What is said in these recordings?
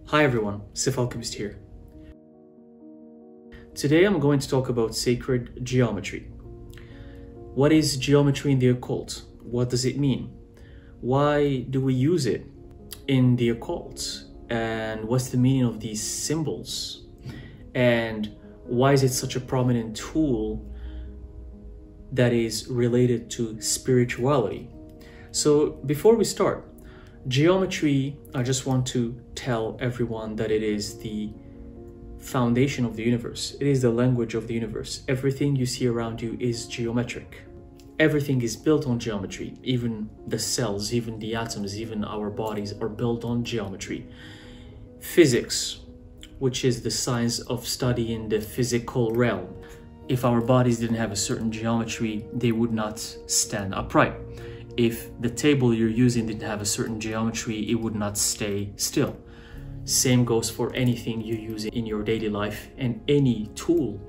Hi everyone, Alchemist here. Today I'm going to talk about sacred geometry. What is geometry in the occult? What does it mean? Why do we use it in the occult? And what's the meaning of these symbols? And why is it such a prominent tool that is related to spirituality? So before we start, geometry, I just want to tell everyone that it is the foundation of the universe. It is the language of the universe. Everything you see around you is geometric. Everything is built on geometry. Even the cells, even the atoms, even our bodies are built on geometry. Physics, which is the science of studying the physical realm. If our bodies didn't have a certain geometry, they would not stand upright. If the table you're using didn't have a certain geometry, it would not stay still. Same goes for anything you use in your daily life and any tool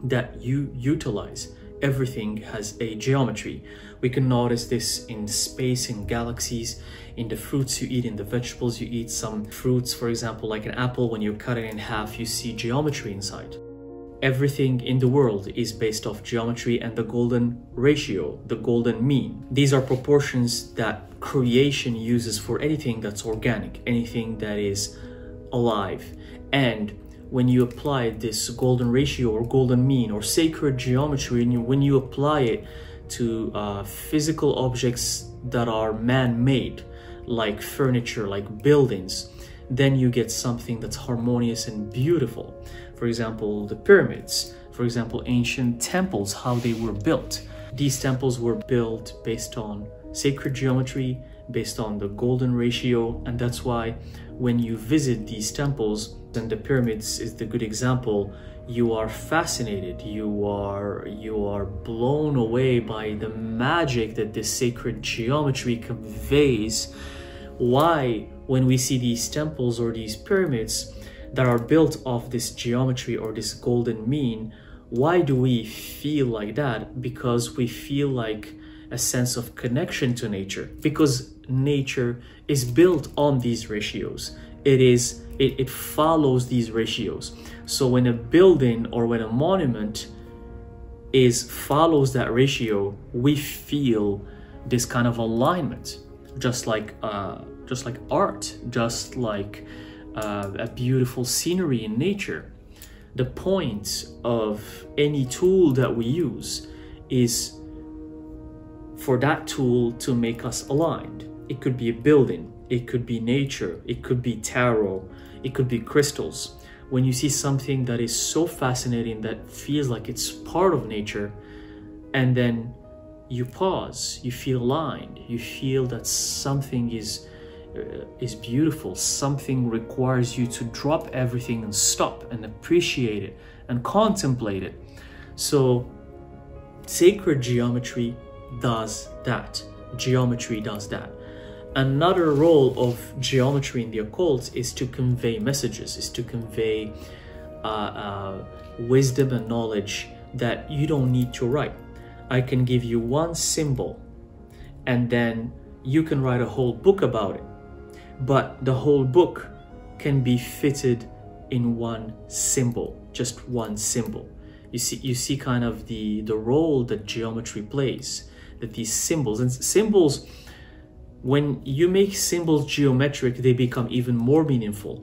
that you utilize. Everything has a geometry. We can notice this in space, in galaxies, in the fruits you eat, in the vegetables you eat. Some fruits, for example, like an apple, when you cut it in half, you see geometry inside. Everything in the world is based off geometry and the golden ratio, the golden mean. These are proportions that creation uses for anything that's organic, anything that is alive. And when you apply this golden ratio or golden mean or sacred geometry, and when you apply it to physical objects that are man-made, like furniture, like buildings, then you get something that's harmonious and beautiful. For example, the pyramids, for example, ancient temples, how they were built. These temples were built based on sacred geometry, based on the golden ratio, and that's why when you visit these temples, and the pyramids is the good example, you are fascinated, you are blown away by the magic that this sacred geometry conveys. Why, when we see these temples or these pyramids that are built off this geometry or this golden mean, why do we feel like that? Because we feel like a sense of connection to nature, because nature is built on these ratios. It follows these ratios. So when a building or when a monument follows that ratio, we feel this kind of alignment, just like art, just like a beautiful scenery in nature. The point of any tool that we use is for that tool to make us aligned. It could be a building, it could be nature, it could be tarot, it could be crystals. When you see something that is so fascinating that feels like it's part of nature, and then you pause, you feel aligned, you feel that something is beautiful, something requires you to drop everything and stop and appreciate it and contemplate it. So sacred geometry does that. Geometry does that. Another role of geometry in the occult is to convey messages, is to convey wisdom and knowledge that you don't need to write. I can give you one symbol and then you can write a whole book about it. But the whole book can be fitted in one symbol, just one symbol. You see kind of the role that geometry plays, that these symbols, and symbols, when you make symbols geometric, they become even more meaningful.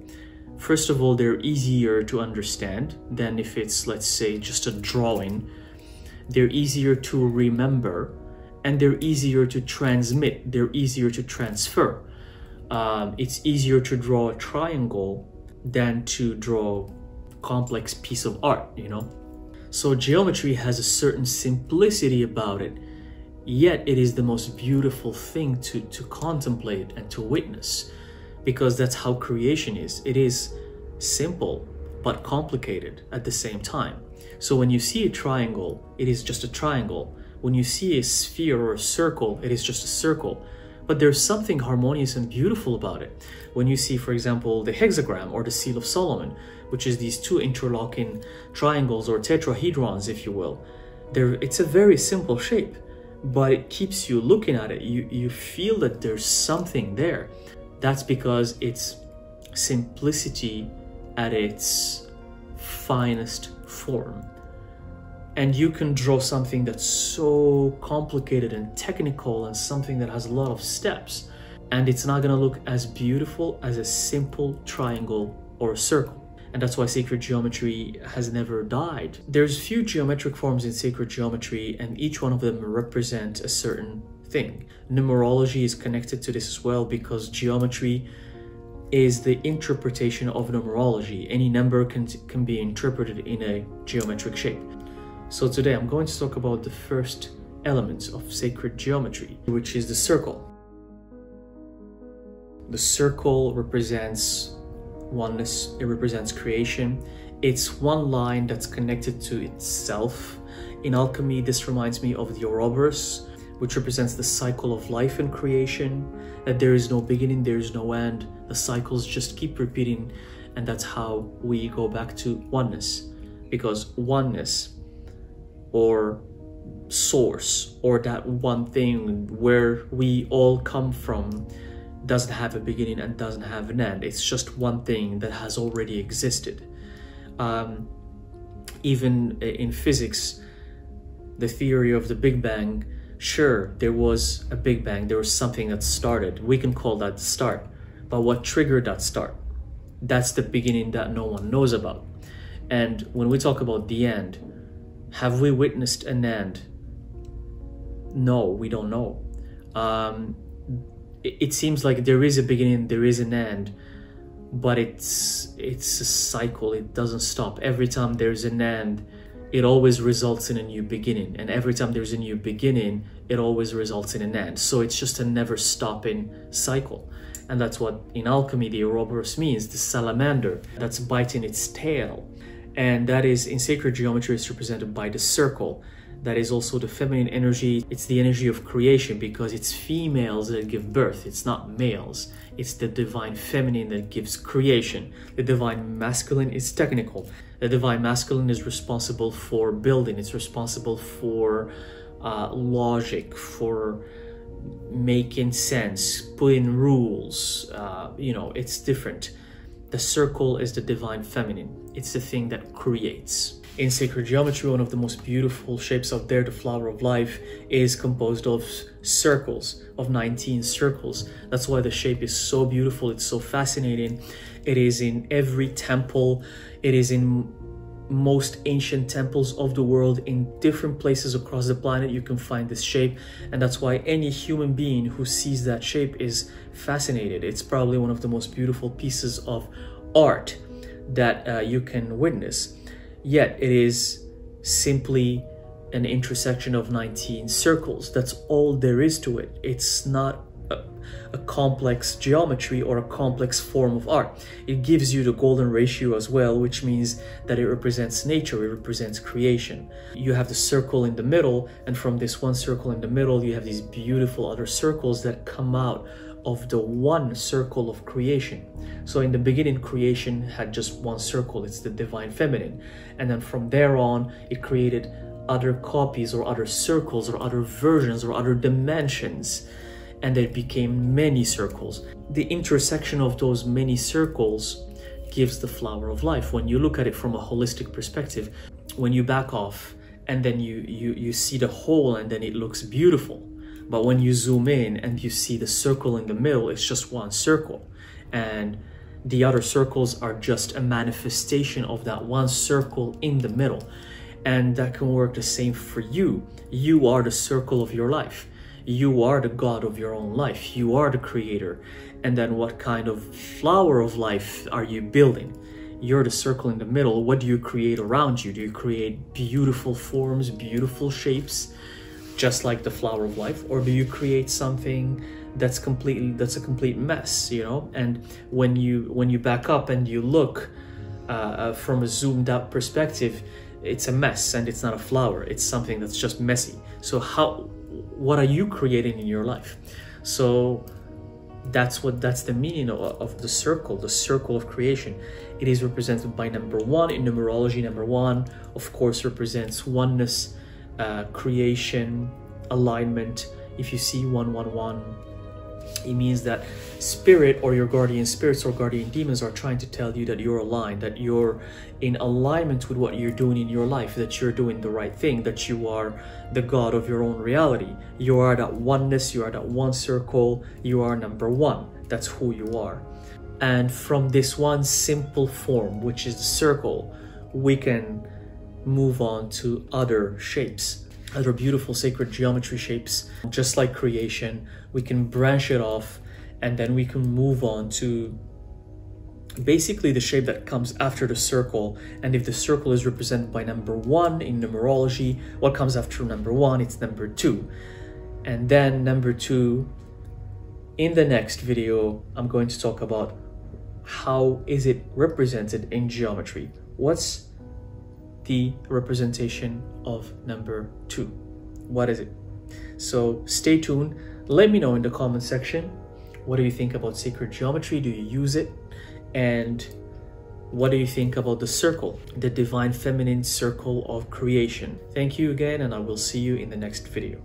First of all, they're easier to understand than if it's, let's say, just a drawing. They're easier to remember, and they're easier to transmit, they're easier to transfer. It's easier to draw a triangle than to draw a complex piece of art, you know? So geometry has a certain simplicity about it, yet it is the most beautiful thing to contemplate and to witness, because that's how creation is. It is simple, but complicated at the same time. So when you see a triangle, it is just a triangle. When you see a sphere or a circle, it is just a circle. But there's something harmonious and beautiful about it. When you see, for example, the hexagram or the Seal of Solomon, which is these two interlocking triangles or tetrahedrons, if you will, it's a very simple shape, but it keeps you looking at it. You feel that there's something there. That's because it's simplicity at its finest form. And you can draw something that's so complicated and technical and something that has a lot of steps, and it's not gonna look as beautiful as a simple triangle or a circle. And that's why sacred geometry has never died. There's few geometric forms in sacred geometry, and each one of them represent a certain thing. Numerology is connected to this as well, because geometry is the interpretation of numerology. Any number can be interpreted in a geometric shape. So today I'm going to talk about the first element of sacred geometry, which is the circle. The circle represents oneness, it represents creation. It's one line that's connected to itself. In alchemy, this reminds me of the Ouroboros, which represents the cycle of life and creation, that there is no beginning, there is no end. The cycles just keep repeating, and that's how we go back to oneness. Because oneness, or source, or that one thing where we all come from, doesn't have a beginning and doesn't have an end. It's just one thing that has already existed. Even in physics, the theory of the Big Bang, sure, there was a Big Bang, there was something that started. We can call that the start. But what triggered that start? That's the beginning that no one knows about. And when we talk about the end, have we witnessed an end? No, we don't know. It seems like there is a beginning, there is an end, but it's a cycle. It doesn't stop. Every time there's an end, it always results in a new beginning. And every time there's a new beginning, it always results in an end. So it's just a never stopping cycle. And that's what in alchemy the Ouroboros means, the salamander that's biting its tail. And that is, in sacred geometry, it's represented by the circle. That is also the feminine energy. It's the energy of creation, because it's females that give birth. It's not males. It's the divine feminine that gives creation. The divine masculine is technical. The divine masculine is responsible for building. It's responsible for logic, for making sense, putting rules. It's different. The circle is the divine feminine. It's the thing that creates. In sacred geometry, one of the most beautiful shapes out there, the flower of life, is composed of circles, of 19 circles. That's why the shape is so beautiful. It's so fascinating. It is in every temple. It is in most ancient temples of the world. In different places across the planet, you can find this shape. And that's why any human being who sees that shape is fascinated. It's probably one of the most beautiful pieces of art that you can witness. Yet it is simply an intersection of 19 circles. That's all there is to it. It's not a complex geometry or a complex form of art. It gives you the golden ratio as well, which means that it represents nature, it represents creation. You have the circle in the middle, and from this one circle in the middle, you have these beautiful other circles that come out of the one circle of creation. So in the beginning, creation had just one circle. It's the divine feminine. And then from there on, it created other copies or other circles or other versions or other dimensions. And it became many circles. The intersection of those many circles gives the flower of life. When you look at it from a holistic perspective, when you back off and then you see the whole, and then it looks beautiful. But when you zoom in and you see the circle in the middle, it's just one circle. And the other circles are just a manifestation of that one circle in the middle. And that can work the same for you. You are the circle of your life. You are the God of your own life. You are the creator. And then what kind of flower of life are you building? You're the circle in the middle. What do you create around you? Do you create beautiful forms, beautiful shapes, just like the flower of life? Or do you create something that's a complete mess, And when you back up and you look from a zoomed out perspective, it's a mess and it's not a flower. It's something that's just messy. So what are you creating in your life? So that's the meaning of the circle of creation. It is represented by number one in numerology. Number one, of course, represents oneness, creation, alignment. If you see 111, It means that spirit or your guardian spirits or guardian demons are trying to tell you that you're aligned, that you're in alignment with what you're doing in your life, that you're doing the right thing, that you are the god of your own reality. You are that oneness, you are that one circle, you are number one. That's who you are. And from this one simple form, which is the circle, we can move on to other shapes, other beautiful sacred geometry shapes. Just like creation, we can branch it off, and then we can move on to basically the shape that comes after the circle. And if the circle is represented by number 1 in numerology, what comes after number 1? It's number 2. And then number 2, in the next video, I'm going to talk about how is it represented in geometry. What's the representation of number 2? What is it? So stay tuned. Let me know in the comment section, what do you think about sacred geometry? Do you use it? And what do you think about the circle, the divine feminine circle of creation? Thank you again, and I will see you in the next video.